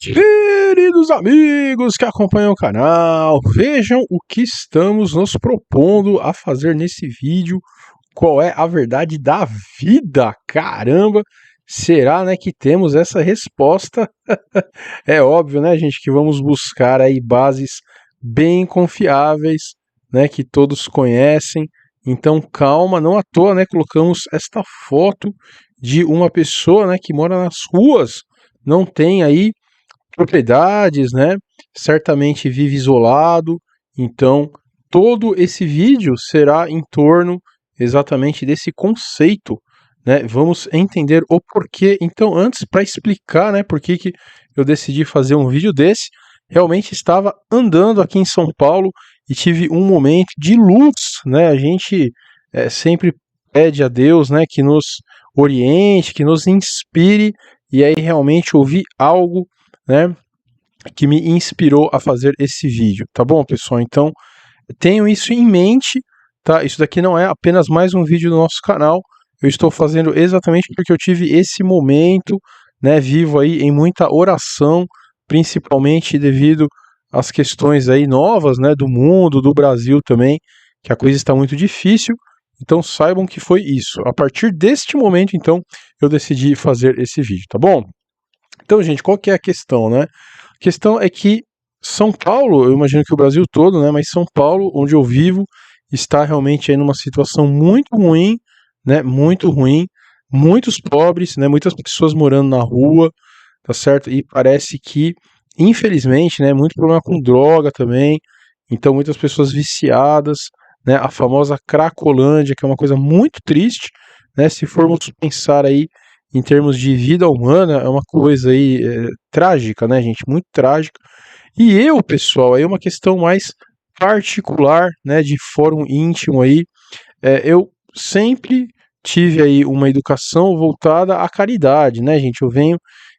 Queridos amigos que acompanham o canal, vejam o que estamos nos propondo a fazer nesse vídeo. Qual é a verdade da vida? Caramba, será, né, que temos essa resposta? É óbvio, né, gente, que vamos buscar aí bases bem confiáveis, né, que todos conhecem. Então calma, não à toa, né, colocamos esta foto de uma pessoa, né, que mora nas ruas, não tem aí propriedades, né? Certamente vive isolado, então todo esse vídeo será em torno exatamente desse conceito, né? Vamos entender o porquê. Então, antes, para explicar, né, por que eu decidi fazer um vídeo desse, realmente estava andando aqui em São Paulo e tive um momento de luz, né? A gente sempre pede a Deus, né, que nos oriente, que nos inspire, e aí realmente ouvi algo, né, que me inspirou a fazer esse vídeo, tá bom, pessoal? Então, tenham isso em mente, tá? Isso daqui não é apenas mais um vídeo do nosso canal, eu estou fazendo exatamente porque eu tive esse momento, né, vivo aí em muita oração, principalmente devido às questões aí novas, né, do mundo, do Brasil também, que a coisa está muito difícil. Então saibam que foi isso. A partir deste momento, então, eu decidi fazer esse vídeo, tá bom? Então, gente, qual que é a questão, né? A questão é que São Paulo, eu imagino que o Brasil todo, né? Mas São Paulo, onde eu vivo, está realmente aí numa situação muito ruim, né? Muito ruim, muitos pobres, né? Muitas pessoas morando na rua, tá certo? E parece que, infelizmente, né? Muito problema com droga também. Então, muitas pessoas viciadas, né? A famosa Cracolândia, que é uma coisa muito triste, né? Se formos pensar aí em termos de vida humana, é uma coisa aí trágica, né, gente? Muito trágica. E eu, pessoal, aí é uma questão mais particular, né, de fórum íntimo aí, eu sempre tive aí uma educação voltada à caridade, né, gente? Eu venho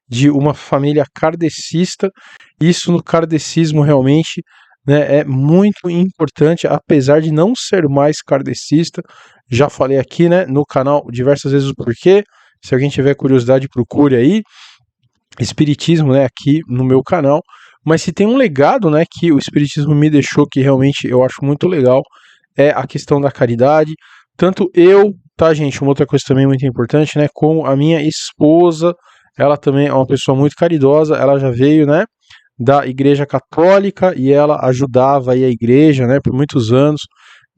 de uma família kardecista, isso no kardecismo realmente, né, é muito importante, apesar de não ser mais kardecista, já falei aqui, né, no canal diversas vezes o porquê. Se alguém tiver curiosidade, procure aí Espiritismo, né, aqui no meu canal. Mas se tem um legado, né, que o Espiritismo me deixou, que realmente eu acho muito legal, é a questão da caridade. Tanto eu, tá, gente, uma outra coisa também muito importante, né, como a minha esposa, ela também é uma pessoa muito caridosa, ela já veio, né, da Igreja Católica e ela ajudava aí a igreja, né, por muitos anos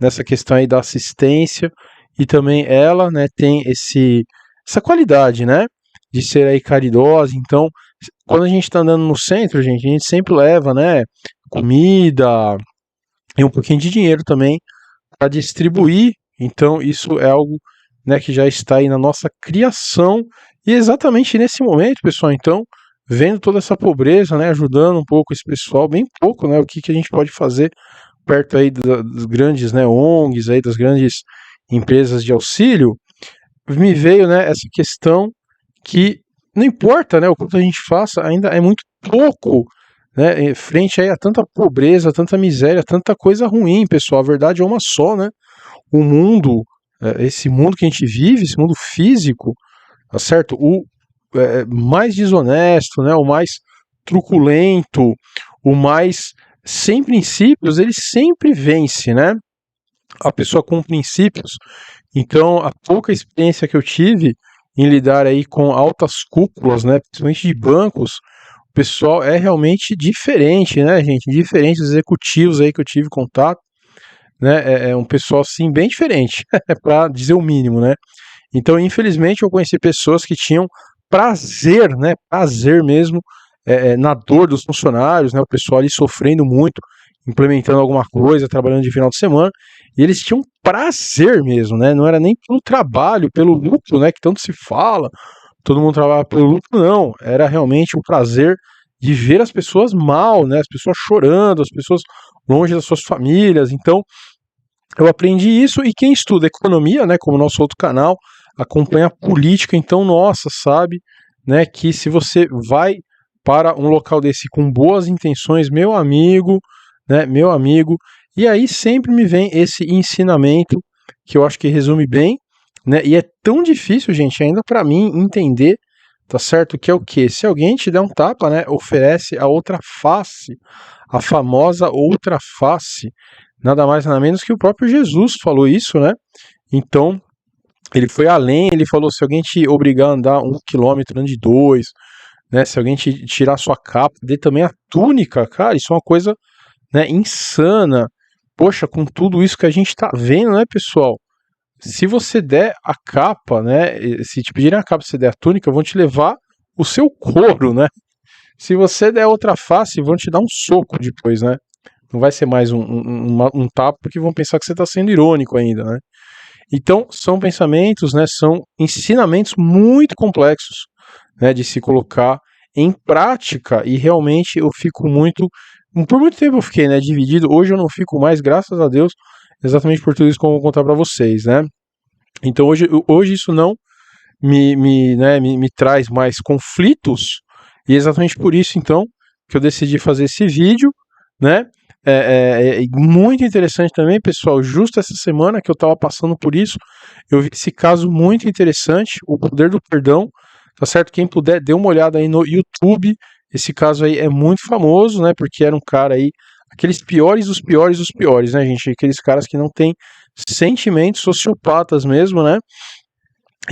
nessa questão aí da assistência, e também ela, né, tem essa qualidade, né, de ser aí caridosa. Então, quando a gente está andando no centro, gente, a gente sempre leva, né, comida e um pouquinho de dinheiro também para distribuir. Então, isso é algo, né, que já está aí na nossa criação. E exatamente nesse momento, pessoal, então, vendo toda essa pobreza, né, ajudando um pouco esse pessoal, bem pouco, né, o que a gente pode fazer perto aí das grandes, né, ONGs, aí, das grandes empresas de auxílio, me veio, né, essa questão que não importa, né, o quanto a gente faça, ainda é muito pouco, né, frente aí a tanta pobreza, tanta miséria, tanta coisa ruim, pessoal. A verdade é uma só, né? O mundo, esse mundo que a gente vive, esse mundo físico, tá certo? O mais desonesto, né, o mais truculento, o mais sem princípios, ele sempre vence, né? A pessoa com princípios. Então, a pouca experiência que eu tive em lidar aí com altas cúpulas, né, principalmente de bancos, o pessoal é realmente diferente, né, gente? Diferente dos executivos aí que eu tive contato, né? É um pessoal assim bem diferente, para dizer o mínimo, né? Então, infelizmente, eu conheci pessoas que tinham prazer, né? Prazer mesmo na dor dos funcionários, né? O pessoal ali sofrendo muito, implementando alguma coisa, trabalhando de final de semana, e eles tinham prazer mesmo, né? Não era nem pelo trabalho, pelo lucro, né? Que tanto se fala, todo mundo trabalha pelo lucro, não. Era realmente o prazer de ver as pessoas mal, né? As pessoas chorando, as pessoas longe das suas famílias. Então, eu aprendi isso, e quem estuda economia, né, como o nosso outro canal, acompanha a política, então, nossa, sabe, né, que se você vai para um local desse com boas intenções, meu amigo, e aí sempre me vem esse ensinamento que eu acho que resume bem, né, e é tão difícil, gente, ainda para mim entender, tá certo? Que é o quê? Se alguém te der um tapa, né, oferece a outra face, a famosa outra face. Nada mais nada menos que o próprio Jesus falou isso, né? Então, ele foi além, ele falou, se alguém te obrigar a andar 1 quilômetro, ande 2, né? Se alguém te tirar sua capa, dê também a túnica, cara, isso é uma coisa, né, insana. Poxa, com tudo isso que a gente tá vendo, né, pessoal? Se você der a capa, né, se te pedirem a capa, se você der a túnica, vão te levar o seu couro, né? Se você der outra face, vão te dar um soco depois, né? Não vai ser mais um tapa, porque vão pensar que você está sendo irônico ainda, né? Então, são pensamentos, né, são ensinamentos muito complexos, né, de se colocar em prática, e realmente eu fico muito, por muito tempo eu fiquei, né, dividido. Hoje eu não fico mais, graças a Deus, exatamente por tudo isso que eu vou contar para vocês, né? Então hoje isso não me traz mais conflitos, e exatamente por isso, então, que eu decidi fazer esse vídeo, né? É muito interessante também, pessoal. Justo essa semana que eu estava passando por isso, eu vi esse caso muito interessante, o poder do perdão, tá certo? Quem puder, dê uma olhada aí no YouTube. Esse caso aí é muito famoso, né? Porque era um cara aí, aqueles piores dos piores dos piores, né, gente? Aqueles caras que não têm sentimentos, sociopatas mesmo, né?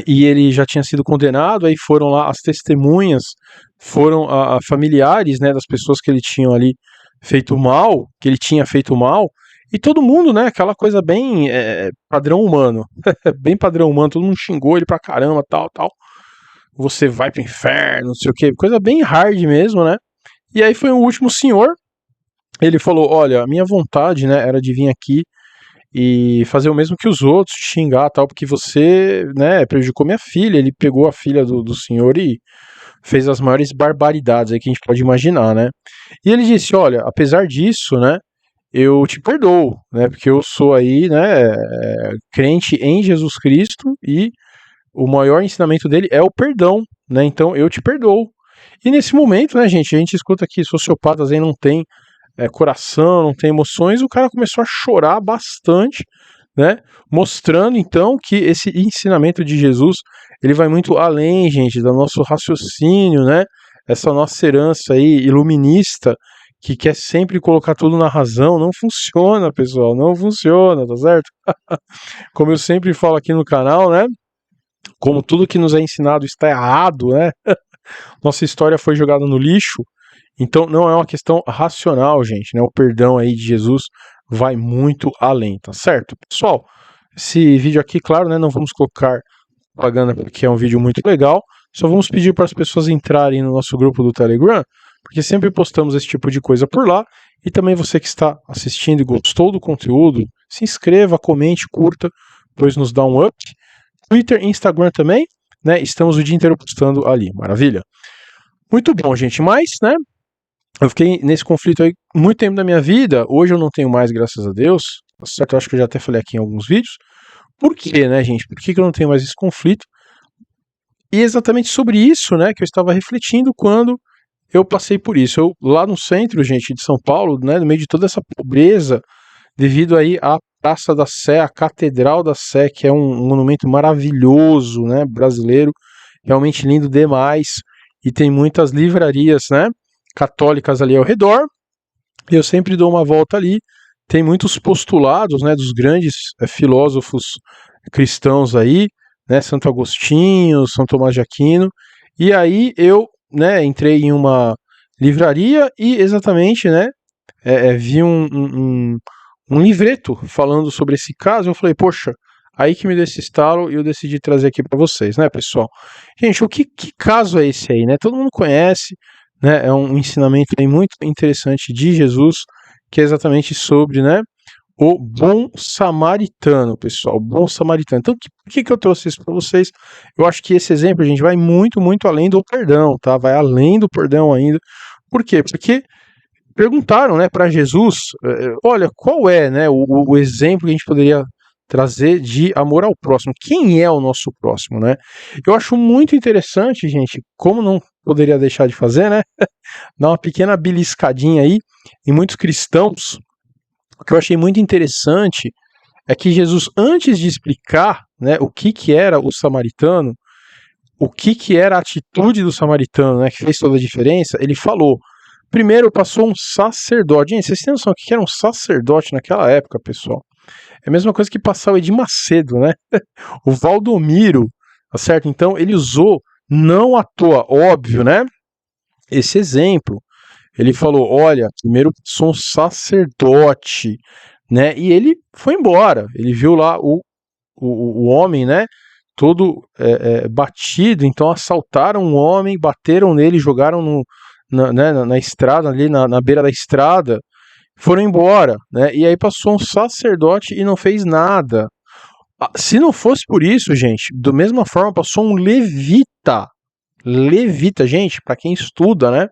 E ele já tinha sido condenado, aí foram lá as testemunhas, foram a familiares, né, das pessoas que ele tinha ali feito mal, que ele tinha feito mal, e todo mundo, né, aquela coisa bem padrão humano, bem padrão humano, todo mundo xingou ele pra caramba, tal, tal, você vai pro inferno, não sei o que, coisa bem hard mesmo, né, e aí foi o último senhor, ele falou, olha, a minha vontade, né, era de vir aqui e fazer o mesmo que os outros, xingar tal, porque você, né, prejudicou minha filha. Ele pegou a filha do senhor e fez as maiores barbaridades aí que a gente pode imaginar, né? E ele disse, olha, apesar disso, né, eu te perdoo, né, porque eu sou aí, né, crente em Jesus Cristo e o maior ensinamento dele é o perdão, né, então eu te perdoo. E nesse momento, né, gente, a gente escuta que sociopatas aí não tem coração, não tem emoções, o cara começou a chorar bastante, né? Mostrando então que esse ensinamento de Jesus, ele vai muito além, gente, do nosso raciocínio, né? Essa nossa herança aí iluminista que quer sempre colocar tudo na razão, não funciona, pessoal, não funciona, tá certo? Como eu sempre falo aqui no canal, né? Como tudo que nos é ensinado está errado, né? Nossa história foi jogada no lixo. Então não é uma questão racional, gente, né? O perdão aí de Jesus vai muito além, tá certo? Pessoal, esse vídeo aqui, claro, né, não vamos colocar propaganda porque é um vídeo muito legal, só vamos pedir para as pessoas entrarem no nosso grupo do Telegram, porque sempre postamos esse tipo de coisa por lá, e também você que está assistindo e gostou do conteúdo, se inscreva, comente, curta, pois nos dá um up. Twitter e Instagram também, né? Estamos o dia inteiro postando ali, maravilha? Muito bom, gente, mas, né, eu fiquei nesse conflito aí muito tempo da minha vida. Hoje eu não tenho mais, graças a Deus. Tá certo? Eu acho que eu já até falei aqui em alguns vídeos. Por quê, né, gente? Por que eu não tenho mais esse conflito? E exatamente sobre isso, né, que eu estava refletindo quando eu passei por isso. Eu, lá no centro, gente, de São Paulo, né, no meio de toda essa pobreza, devido aí à Praça da Sé, a Catedral da Sé, que é um monumento maravilhoso, né, brasileiro, realmente lindo demais, e tem muitas livrarias, né, católicas ali ao redor. Eu sempre dou uma volta ali. Tem muitos postulados, né, dos grandes filósofos cristãos aí, né, Santo Agostinho, São Tomás de Aquino. E aí eu, né, entrei em uma livraria e exatamente, né, vi um livreto falando sobre esse caso. Eu falei, poxa, aí que me deu esse estalo e eu decidi trazer aqui para vocês, né, pessoal? Gente, que caso é esse aí, né? Todo mundo conhece, né? É um ensinamento aí muito interessante de Jesus, que é exatamente sobre, né, o bom samaritano, pessoal, o bom samaritano. Então, por que eu trouxe isso para vocês? Eu acho que esse exemplo, a gente, vai muito, muito além do perdão, tá? Vai além do perdão ainda. Por quê? Porque perguntaram, né, para Jesus, olha, qual é, né, o exemplo que a gente poderia trazer de amor ao próximo? Quem é o nosso próximo, né? Eu acho muito interessante, gente, como não poderia deixar de fazer, né? Dar uma pequena beliscadinha aí em muitos cristãos. O que eu achei muito interessante é que Jesus, antes de explicar, né, o que era o samaritano, o que era a atitude do samaritano, né, que fez toda a diferença, ele falou. Primeiro passou um sacerdote. Gente, vocês têm noção do que era um sacerdote naquela época, pessoal? É a mesma coisa que passar o Edir Macedo, né? O Valdomiro, tá certo? Então ele usou, não à toa, óbvio, né? Esse exemplo. Ele falou, olha, primeiro sou um sacerdote, né? E ele foi embora. Ele viu lá o homem, né? Todo batido. Então assaltaram o homem, bateram nele, jogaram na estrada, ali na beira da estrada. Foram embora, né? E aí passou um sacerdote e não fez nada. Se não fosse por isso, gente, da mesma forma passou um levita. Levita, gente, para quem estuda, né?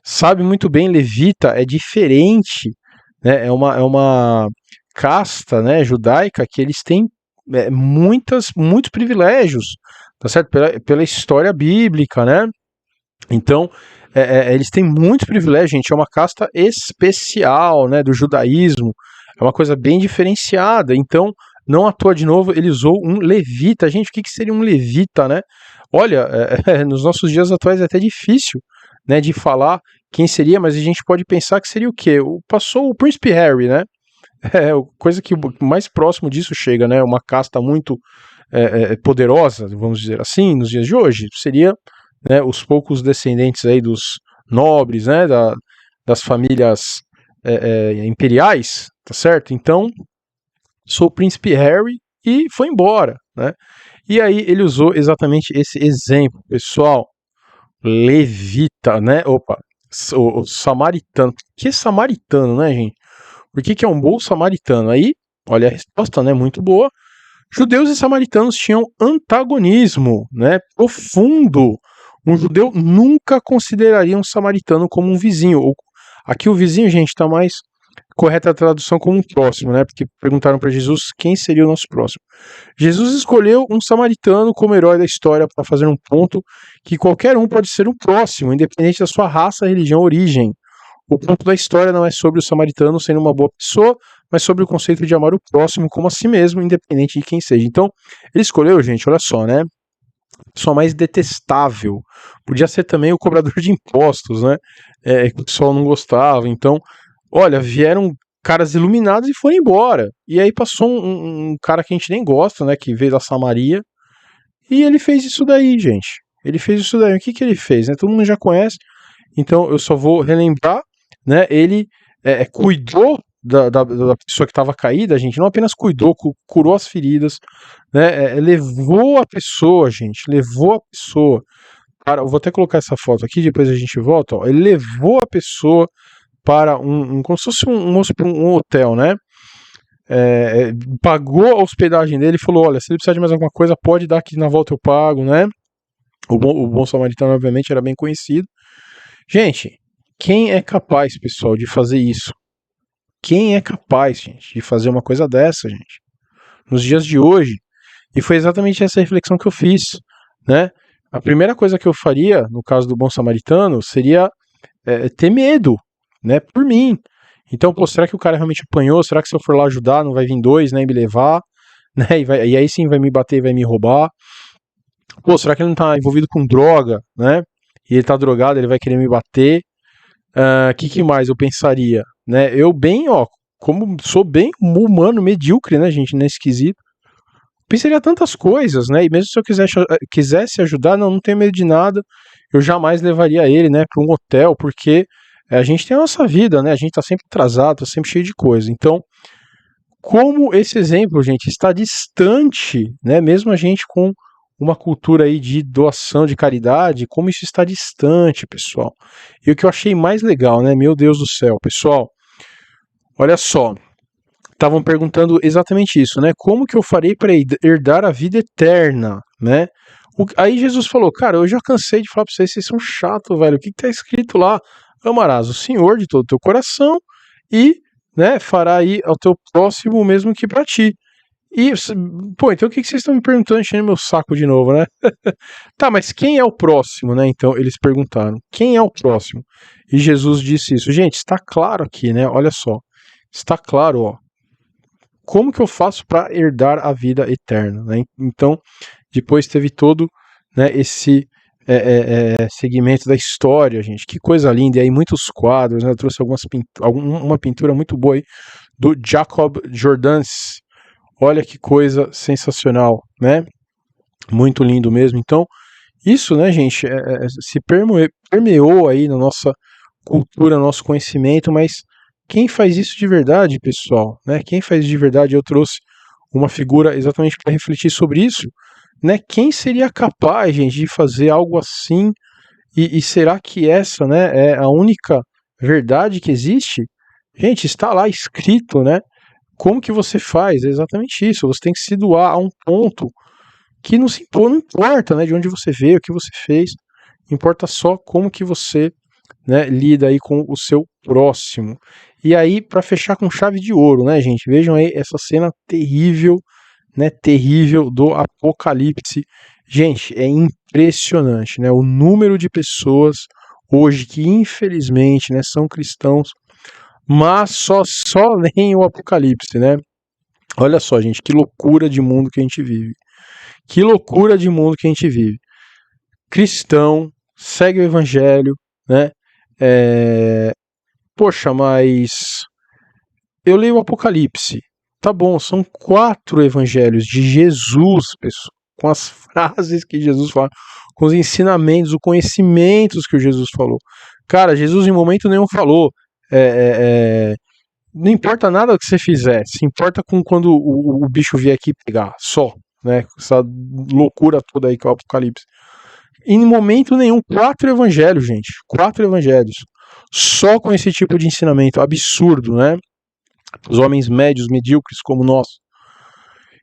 Sabe muito bem, levita é diferente, né? É uma casta, né, judaica que eles têm muitos privilégios, tá certo? Pela história bíblica, né? Então, eles têm muito privilégio, gente. É uma casta especial, né, do judaísmo. É uma coisa bem diferenciada. Então, não à toa, de novo, ele usou um levita. Gente, o que seria um levita, né? Olha, nos nossos dias atuais é até difícil, né, de falar quem seria, mas a gente pode pensar que seria o quê? Passou o Príncipe Harry, né? É coisa que mais próximo disso chega, né? Uma casta muito poderosa, vamos dizer assim, nos dias de hoje. Seria, né, os poucos descendentes aí dos nobres, né, das famílias imperiais, tá certo? Então, sou o Príncipe Harry e foi embora, né? E aí ele usou exatamente esse exemplo, pessoal. Levita, né? Opa, o samaritano. Que samaritano, né, gente? Por que é um bom samaritano? Aí, olha a resposta, né? Muito boa. Judeus e samaritanos tinham antagonismo, né? Profundo. Um judeu nunca consideraria um samaritano como um vizinho. Aqui o vizinho, gente, está mais correta a tradução como um próximo, né? Porque perguntaram para Jesus quem seria o nosso próximo. Jesus escolheu um samaritano como herói da história para fazer um ponto que qualquer um pode ser um próximo, independente da sua raça, religião ou origem. O ponto da história não é sobre o samaritano sendo uma boa pessoa, mas sobre o conceito de amar o próximo como a si mesmo, independente de quem seja. Então, ele escolheu, gente, olha só, né? Pessoa mais detestável. Podia ser também o cobrador de impostos, né? Que o pessoal não gostava. Então, olha, vieram caras iluminados e foram embora. E aí passou um cara que a gente nem gosta, né? Que veio da Samaria. E ele fez isso daí, gente. Ele fez isso daí. O que ele fez, né? Todo mundo já conhece. Então eu só vou relembrar, né? Ele cuidou da pessoa que estava caída, gente. Não apenas cuidou, curou as feridas, né? Levou a pessoa, gente. Levou a pessoa. Cara, eu vou até colocar essa foto aqui, depois a gente volta. Ó. Ele levou a pessoa para como se fosse um hotel, né? Pagou a hospedagem dele e falou: olha, se ele precisar de mais alguma coisa, pode dar que na volta eu pago, né? O bom samaritano, obviamente, era bem conhecido. Gente, quem é capaz, pessoal, de fazer isso? Quem é capaz, gente, de fazer uma coisa dessa, gente? Nos dias de hoje. E foi exatamente essa reflexão que eu fiz, né? A primeira coisa que eu faria, no caso do bom samaritano, seria ter medo, né? Por mim. Então, pô, será que o cara realmente apanhou? Será que se eu for lá ajudar, não vai vir dois, né, e me levar? Né? E aí sim vai me bater e vai me roubar. Pô, será que ele não tá envolvido com droga, né? E ele tá drogado, ele vai querer me bater. Que mais eu pensaria? Né? Eu bem, ó, como sou bem humano, medíocre, né, gente, nesse quesito. Pensaria tantas coisas, né? E mesmo se eu quisesse ajudar, não tenho medo de nada. Eu jamais levaria ele, né, para um hotel, porque a gente tem a nossa vida, né? A gente tá sempre atrasado, tá sempre cheio de coisa. Então, como esse exemplo, gente, está distante, né? Mesmo a gente com uma cultura aí de doação, de caridade, como isso está distante, pessoal. E o que eu achei mais legal, né? Meu Deus do céu, pessoal. Olha só. Estavam perguntando exatamente isso, né? Como que eu farei para herdar a vida eterna, né? Aí Jesus falou, cara, eu já cansei de falar para vocês são chatos, velho. O que está escrito lá? Amarás o Senhor de todo o teu coração e, né, fará aí ao teu próximo o mesmo que para ti. E, pô, então o que vocês estão me perguntando, enchendo meu saco de novo, né? Tá, mas quem é o próximo, né? Então eles perguntaram, quem é o próximo? E Jesus disse isso. Gente, está claro aqui, né? Olha só, está claro, ó. Como que eu faço para herdar a vida eterna, né? Então, depois teve todo, né, esse segmento da história, gente. Que coisa linda. E aí muitos quadros, né? Eu trouxe uma pintura muito boa aí do Jacob Jordaens. Olha que coisa sensacional, né? Muito lindo mesmo. Então, isso, né, gente, se permeou aí na nossa cultura, no nosso conhecimento, mas quem faz isso de verdade, pessoal, né? Quem faz de verdade, eu trouxe uma figura exatamente para refletir sobre isso, né? Quem seria capaz, gente, de fazer algo assim? E será que essa, né, é a única verdade que existe? Gente, está lá escrito, né? Como que você faz? É exatamente isso. Você tem que se doar a um ponto que não importa, né, de onde você veio, o que você fez. Importa só como que você, né, lida aí com o seu próximo. E aí, para fechar com chave de ouro, né, gente? Vejam aí essa cena terrível, né, terrível do Apocalipse. Gente, é impressionante, né, o número de pessoas hoje que infelizmente, né, são cristãos, mas só leem o Apocalipse, né? Olha só, gente, que loucura de mundo que a gente vive. Que loucura de mundo que a gente vive. Cristão, segue o evangelho, né? Poxa, mas eu leio o Apocalipse. Tá bom, são 4 evangelhos de Jesus, pessoal, com as frases que Jesus fala, com os ensinamentos, os conhecimentos que o Jesus falou. Cara, Jesus em momento nenhum falou. Não importa nada que você fizer, se importa com quando o bicho vier aqui pegar, só, né? Essa loucura toda aí que é o Apocalipse. Em momento nenhum, 4 evangelhos, gente. 4 evangelhos. Só com esse tipo de ensinamento absurdo, né? Os homens médios, medíocres como nós.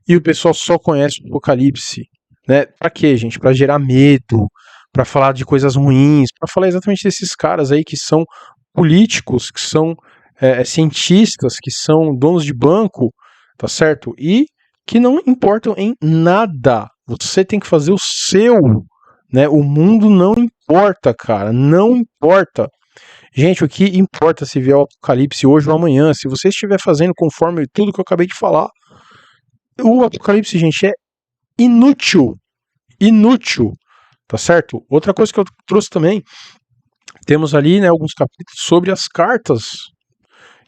E o pessoal só conhece o Apocalipse, né? Pra quê, gente? Pra gerar medo, pra falar de coisas ruins, pra falar exatamente desses caras aí que são políticos, que são cientistas, que são donos de banco, tá certo? E que não importam em nada. Você tem que fazer o seu, né? O mundo não importa, cara, não importa. Gente, o que importa se vier o Apocalipse hoje ou amanhã, se você estiver fazendo conforme tudo que eu acabei de falar, o Apocalipse, gente, é inútil, inútil, tá certo? Outra coisa que eu trouxe também, temos ali, né, alguns capítulos sobre as cartas.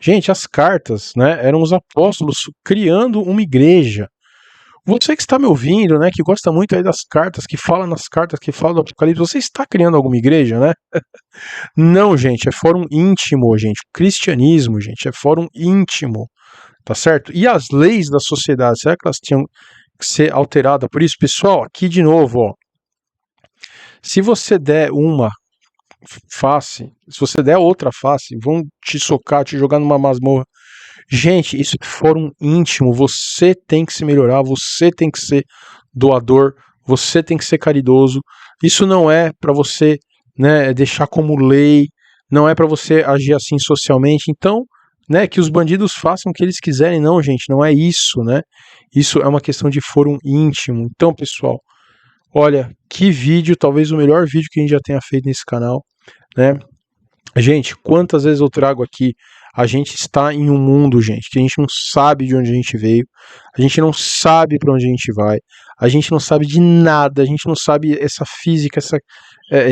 Gente, as cartas, né, eram os apóstolos criando uma igreja. Você que está me ouvindo, né, que gosta muito aí das cartas, que fala nas cartas, que fala do Apocalipse, você está criando alguma igreja, né? Não, gente, é fórum íntimo, gente. Cristianismo, gente, é fórum íntimo, tá certo? E as leis da sociedade, será que elas tinham que ser alteradas por isso? Pessoal, aqui de novo, ó. Se você der uma face, se você der outra face, vão te socar, te jogar numa masmorra. Gente, isso é fórum íntimo. Você tem que se melhorar, você tem que ser doador, você tem que ser caridoso. Isso não é para você, né, deixar como lei, não é para você agir assim socialmente. Então, né, que os bandidos façam o que eles quiserem, não, gente, não é isso, né? Isso é uma questão de fórum íntimo. Então, pessoal, olha, que vídeo, talvez o melhor vídeo que a gente já tenha feito nesse canal, né? Gente, quantas vezes eu trago aqui, a gente está em um mundo, gente, que a gente não sabe de onde a gente veio, a gente não sabe para onde a gente vai, a gente não sabe de nada, a gente não sabe essa física, essa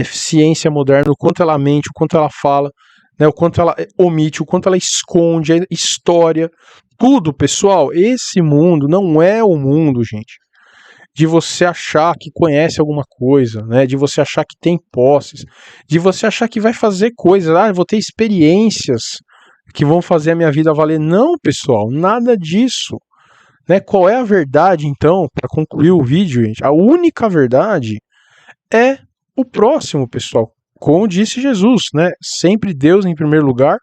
ciência moderna, o quanto ela mente, o quanto ela fala, né, o quanto ela omite, o quanto ela esconde, a história, tudo, pessoal. Esse mundo não é o mundo, gente, de você achar que conhece alguma coisa, né? De você achar que tem posses, de você achar que vai fazer coisas, eu vou ter experiências que vão fazer a minha vida valer. Não, pessoal, nada disso. Né? Qual é a verdade, então, para concluir o vídeo, gente? A única verdade é o próximo, pessoal. Como disse Jesus, né? Sempre Deus em primeiro lugar.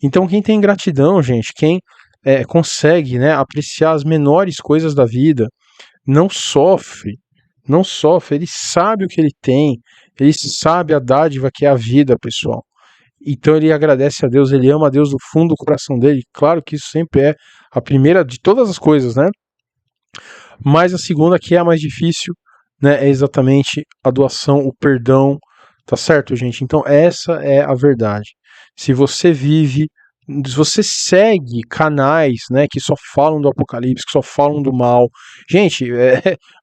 Então, quem tem gratidão, gente, quem consegue, né, apreciar as menores coisas da vida, não sofre, não sofre, ele sabe o que ele tem, ele sabe a dádiva que é a vida, pessoal. Então ele agradece a Deus, ele ama a Deus do fundo do coração dele. Claro que isso sempre é a primeira de todas as coisas, né? Mas a segunda, que é a mais difícil, né, é exatamente a doação, o perdão, tá certo, gente? Então essa é a verdade. Se você vive, se você segue canais, né, que só falam do apocalipse, que só falam do mal, gente,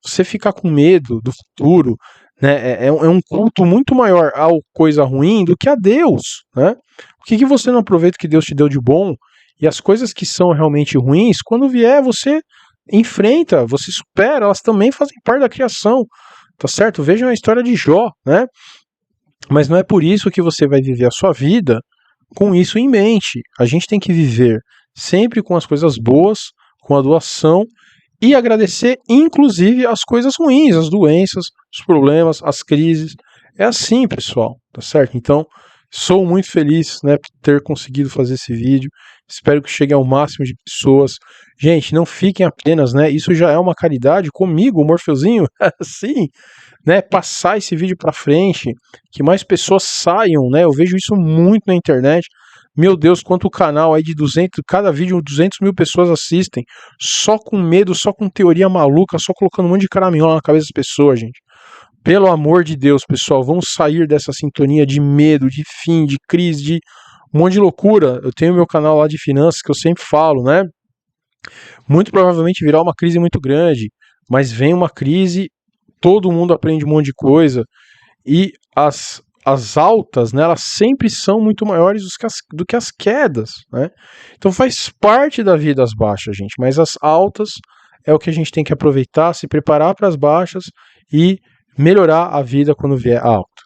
você ficar com medo do futuro, né? É um culto muito maior à coisa ruim do que a Deus, né? Por que você não aproveita o que Deus te deu de bom e as coisas que são realmente ruins, quando vier, você enfrenta, você supera, elas também fazem parte da criação, tá certo? Vejam a história de Jó, né? Mas não é por isso que você vai viver a sua vida com isso em mente. A gente tem que viver sempre com as coisas boas, com a doação e agradecer, inclusive, as coisas ruins, as doenças, os problemas, as crises. É assim, pessoal, tá certo? Então, sou muito feliz, né, por ter conseguido fazer esse vídeo. Espero que chegue ao máximo de pessoas. Gente, não fiquem apenas, né? Isso já é uma caridade comigo, o Morfeuzinho. Sim, né, passar esse vídeo para frente, que mais pessoas saiam, né? Eu vejo isso muito na internet. Meu Deus, quanto o canal aí de 200, cada vídeo 200 mil pessoas assistem, só com medo, só com teoria maluca, só colocando um monte de caraminhola na cabeça das pessoas, gente. Pelo amor de Deus, pessoal, vamos sair dessa sintonia de medo, de fim, de crise, de um monte de loucura. Eu tenho meu canal lá de finanças que eu sempre falo, né? Muito provavelmente virá uma crise muito grande, mas vem uma crise, todo mundo aprende um monte de coisa e as altas, né, elas sempre são muito maiores do que as quedas, né? Então faz parte da vida as baixas, gente, mas as altas é o que a gente tem que aproveitar, se preparar para as baixas e melhorar a vida quando vier a alta.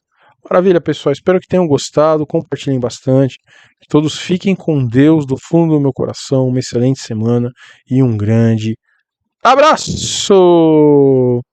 Maravilha, pessoal, espero que tenham gostado, compartilhem bastante, que todos fiquem com Deus do fundo do meu coração, uma excelente semana e um grande abraço!